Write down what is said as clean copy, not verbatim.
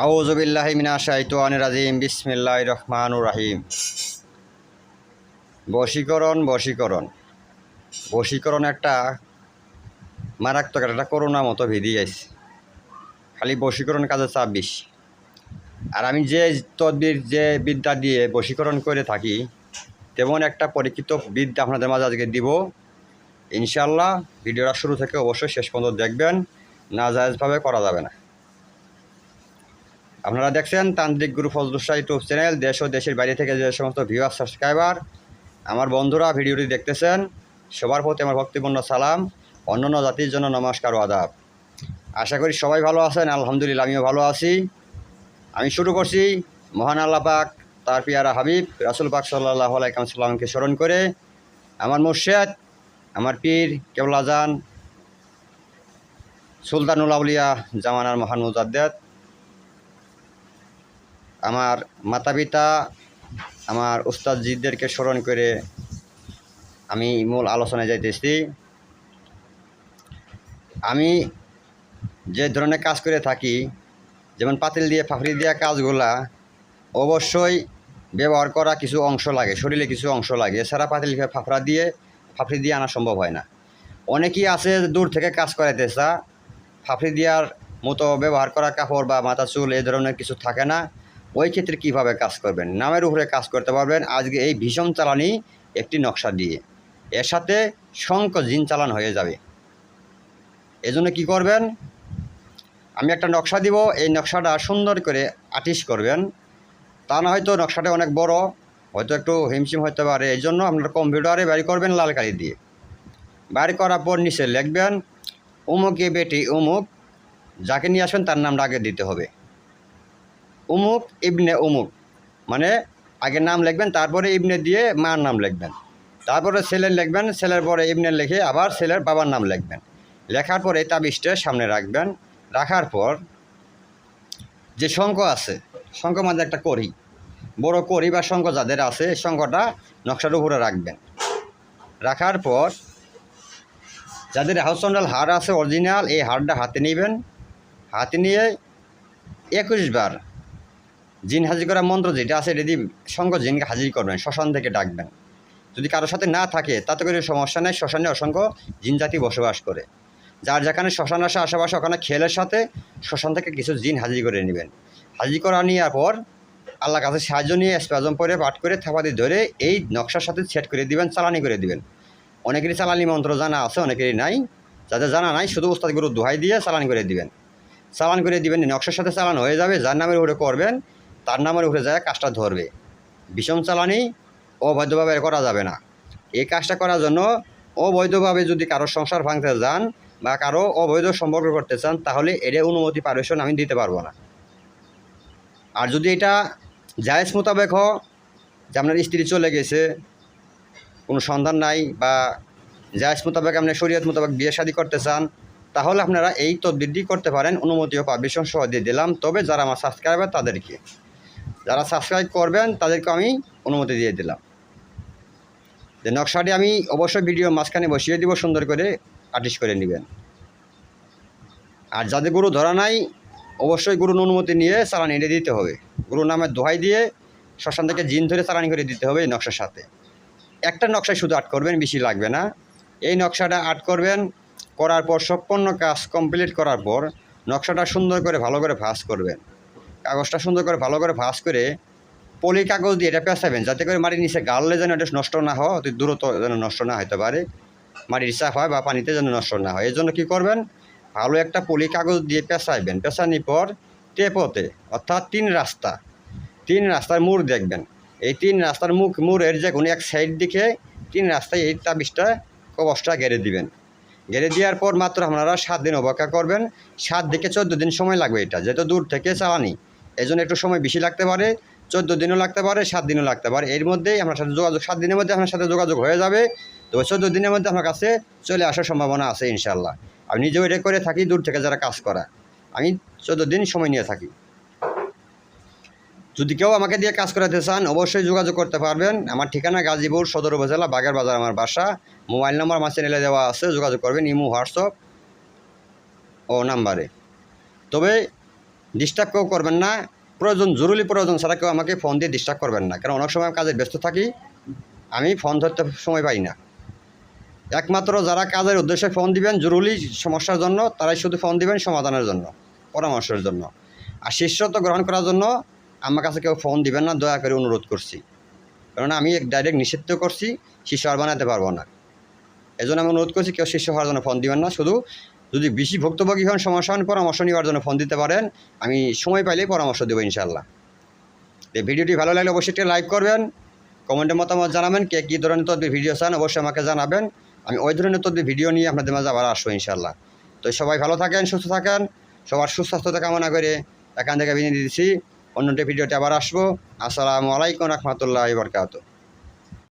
আউযু বিল্লাহি মিনাশ শাইতানির রাজিম বিসমিল্লাহির রহমানির রহিম। বশীকরণ একটা মারাত্মক একটা করোনার মতো ভিদি আছে। খালি বশীকরণ কাজে চাপ বেশি। আর আমি যে তদবির যে বিদ্যা দিয়ে বশীকরণ করে থাকি তেমন একটা পরীক্ষিত বিদ্যা আপনাদের মাঝে আজকে দিব ইনশাআল্লাহ। ভিডিওটা শুরু থেকে অবশ্যই শেষ পর্যন্ত দেখবেন, নাজায়েজভাবে করা যাবে না। আপনারা দেখছেন তান্ত্রিক গুরু ফজলুল শাহ ইউটিউব চ্যানেল। দেশ ও দেশের বাইরে থেকে যে সমস্ত ভিউয়ার সাবস্ক্রাইবার আমার বন্ধুরা ভিডিওটি দেখতেছেন, সবার প্রতি আমার ভক্তিপূর্ণ সালাম, অন্যান্য জাতির জন্য নমস্কার ও আদাব। আশা করি সবাই ভালো আছেন। আলহামদুলিল্লাহ আমিও ভালো আছি। আমি শুরু করছি মহান আল্লাহ পাক তার পিয়ারা হাবিব রাসূল পাক সাল্লাল্লাহু আলাইহি ওয়াসাল্লামকে স্মরণ করে, আমার মুর্শিদ আমার পীর কেবলা জান সুলতানুল আউলিয়া জামানার মহান মুজাদ্দেদ, আমার মাতা পিতা আমার উস্তাদজিদেরকে স্মরণ করে আমি মূল আলোচনায় যাইতেছি। আমি যে ধরনের কাজ করে থাকি, যেমন পাতিল দিয়ে ফাফড়ি দেওয়া কাজগুলা অবশ্যই ব্যবহার করা কিছু অংশ লাগে, শরীরে কিছু অংশ লাগে, এছাড়া পাতিল ফাফড়ি দিয়ে আনা সম্ভব হয় না। অনেকেই আছে দূর থেকে কাজ করাইতে চা, ফাফড়ি দেওয়ার মতো ব্যবহার করা কাপড় বা মাথা চুল এই ধরনের কিছু থাকে না। ওই ক্ষেত্রে কীভাবে কাজ করবেন? নামের উপরে কাজ করতে পারবেন আজকে এই ভীষণ চালানি একটি নকশা দিয়ে। এর সাথে শঙ্খ জিন চালান হয়ে যাবে। এজন্য কি করবেন? আমি একটা নকশা দিব, এই নকশাটা সুন্দর করে আর্টিস্ট করবেন। তা না হয়তো নকশাটা অনেক বড়, হয়তো একটু হিমশিম হতে পারে। এই জন্য আপনার কম্পিউটারে বাইর করবেন লাল কালি দিয়ে। বাইর করার পর নিচে লিখবেন উমুকে বেটি উমুক, যাকে নিয়ে আসবেন তার নামটা আগে দিতে হবে। উমুক ইবনে উমুক, মানে আগে নাম লিখবেন, তারপরে ইবনে দিয়ে মার নাম লিখবেন, তারপরে ছেলের লিখবেন, ছেলের পরে ইবনে লিখে আবার ছেলের বাবার নাম লিখবেন। লেখার পরে তাবিজটা সামনে রাখবেন। রাখার পর যে শঙ্খ আছে, শঙ্খ মাঝে একটা কড়ি, বড় কড়ি বা শঙ্খ যাদের আছে, শঙ্খটা নকশার উপরে রাখবেন। রাখার পর যাদের হাউসন্ডাল হাড় আছে অরিজিনাল, এই হাড়টা হাতে নেবেন। হাতে নিয়ে 21 বার জিন হাজির করা মন্ত্র যেটা আছে এটা দিয়ে শঙ্খ জিনকে হাজির করবেন, শ্মশান থেকে ডাকবেন। যদি কারোর সাথে না থাকে তাতে করে সমস্যা নেই, শ্মশানে অসংখ্য জিন জাতি বসবাস করে। যার যেখানে শ্মশান আসে আশেপাশে ওখানে খেলের সাথে শ্মশান থেকে কিছু জিন হাজির করে নেবেন। হাজির করা নেওয়ার পর আল্লাহ কাছে সাহায্য নিয়ে স্প্যাজম পরে পাঠ করে থাপাদি ধরে এই নকশার সাথে সেট করে দিবেন, চালানি করে দিবেন। অনেকেরই চালানি মন্ত্র জানা আছে, অনেকেরই নাই। যাদের জানা নাই শুধু উস্তাদ গুরু দোহাই দিয়ে চালান করে দিবেন। চালান করে দিবেন, নকশার সাথে চালান হয়ে যাবে। যার নামের উপরে করবেন তার নামের উপরে যায় কাজটা ধরবে। বিষম চালানি অবৈধভাবে করা যাবে না। এই কাজটা করার জন্য অবৈধভাবে যদি কারো সংসার ভাঙতে যান বা কারো অবৈধ সম্পর্ক করতে চান, তাহলে এর অনুমতি পারমিশন আমি দিতে পারবো না। আর যদি এটা জায়েজ মোতাবেক হয় যে আপনার স্ত্রী চলে গেছে, কোনো সন্ধান নাই, বা জায়েজ মোতাবেক আপনি শরীয়ত মোতাবেক বিয়ে শাদী করতে চান, তাহলে আপনারা এই তদবিরটি করতে পারেন। অনুমতি ও পারমিশন সহ দিয়ে দিলাম। তবে যারা আমার সাবস্ক্রাইবার তাদেরকে, যারা সাবস্ক্রাইব করবেন তাদেরকে আমি অনুমতি দিয়ে দিলাম যে নকশাটি আমি অবশ্যই ভিডিও মাঝখানে বসিয়ে দিব, সুন্দর করে আর্টিস্ট করে নেবেন। আর যাদের গুরু ধরা নাই অবশ্যই গুরুর অনুমতি নিয়ে চালানি এটা দিতে হবে। গুরুর নামে দোহাই দিয়ে শ্মশান থেকে জিন ধরে চালানি করে দিতে হবে এই নকশার সাথে। একটা নকশায় শুধু আর্ট করবেন, বেশি লাগবে না। এই নকশাটা আর্ট করবেন, করার পর সম্পূর্ণ কাজ কমপ্লিট করার পর নকশাটা সুন্দর করে ভালো করে ভাঁজ করবেন। কাগজটা সুন্দর করে ভালো করে ভাঁজ করে পলি কাগজ দিয়ে এটা পেঁচাবেন, যাতে করে মাটির নিচে গাড়লে যেন এটা নষ্ট না হয়, অতি দ্রুত যেন নষ্ট না হতে পারে, মাটির চাপ হয় বা পানিতে যেন নষ্ট না হয়। এই জন্য কী করবেন, ভালো একটা পলি কাগজ দিয়ে পেঁচাইবেন। পেঁচানোর পর টেপতে, অর্থাৎ তিন রাস্তার মোড় দেখবেন। এই 3 রাস্তার মোড়ের যে কোনো এক সাইড দিকে 3 রাস্তায় এই তাবিজটা কবচটা গেড়ে দিবেন। গেড়ে দেওয়ার পর মাত্র আপনারা 7 দিন অপেক্ষা করবেন। 7 থেকে 14 দিন সময় লাগবে। এটা যেহেতু দূর থেকে চালানি, এই জন্য একটু সময় বেশি লাগতে পারে। 14 দিনও লাগতে পারে, 7 দিনও লাগতে পারে। এর মধ্যেই আপনার সাথে যোগাযোগ, 7 দিনের মধ্যে আপনার সাথে যোগাযোগ হয়ে যাবে। তো 14 দিনের মধ্যে আপনার কাছে চলে আসার সম্ভাবনা আছে ইনশাল্লাহ। আমি নিজেও এটা করে থাকি, দূর থেকে যারা কাজ করা, আমি 14 দিন সময় নিয়ে থাকি। যদি কেউ আমাকে দিয়ে কাজ করাতে চান অবশ্যই যোগাযোগ করতে পারবেন। আমার ঠিকানা গাজীপুর সদর উপজেলা বাগের বাজার আমার বাসা। মোবাইল নম্বর আমার চ্যানেলে দেওয়া আছে, যোগাযোগ করবেন ইমো, হোয়াটসঅ্যাপ ও নাম্বারে। তবে ডিস্টার্ব কেউ করবেন না, প্রয়োজন জরুরি প্রয়োজন ছাড়া কেউ আমাকে ফোন দিয়ে ডিস্টার্ব করবেন না, কারণ অনেক সময় আমি কাজে ব্যস্ত থাকি, আমি ফোন ধরতে সময় পাই না। একমাত্র যারা কাজের উদ্দেশ্যে ফোন দিবেন জরুরি সমস্যার জন্য, তারাই শুধু ফোন দিবেন সমাধানের জন্য, পরামর্শের জন্য। আর শিষ্যত্ব গ্রহণ করার জন্য আমার কাছে কেউ ফোন দিবেন না, দয়া করে অনুরোধ করছি, কারণ আমি ডাইরেক্ট নিষিদ্ধ করছি, শিষ্য আর বানাতে পারবো না। এই জন্য আমি অনুরোধ করছি কেউ শিষ্য হওয়ার জন্য ফোন দিবেন না, শুধু যদি বেশি ভুক্তভোগী হন, সমস্যা হন, পরামর্শ নেওয়ার জন্য ফোন দিতে পারেন, আমি সময় পাইলেই পরামর্শ দেবো ইনশাল্লাহ। এই ভিডিওটি ভালো লাগলে অবশ্যই একটা লাইক করবেন, কমেন্টে মতামত জানাবেন, কে কী ধরনের তদবির ভিডিও চান অবশ্যই আমাকে জানাবেন, আমি ওই ধরনের তদবির ভিডিও নিয়ে আপনাদের মাঝে আবার আসবো ইনশাল্লাহ। তো সবাই ভালো থাকেন, সুস্থ থাকেন, সবার সুস্বাস্থ্যতা কামনা করে এখান থেকে বিদায় দিচ্ছি। অন্য ভিডিওতে আবার আসবো। আসসালামু আলাইকুম রহমতুল্লাহি ওয়া বারাকাতুহু।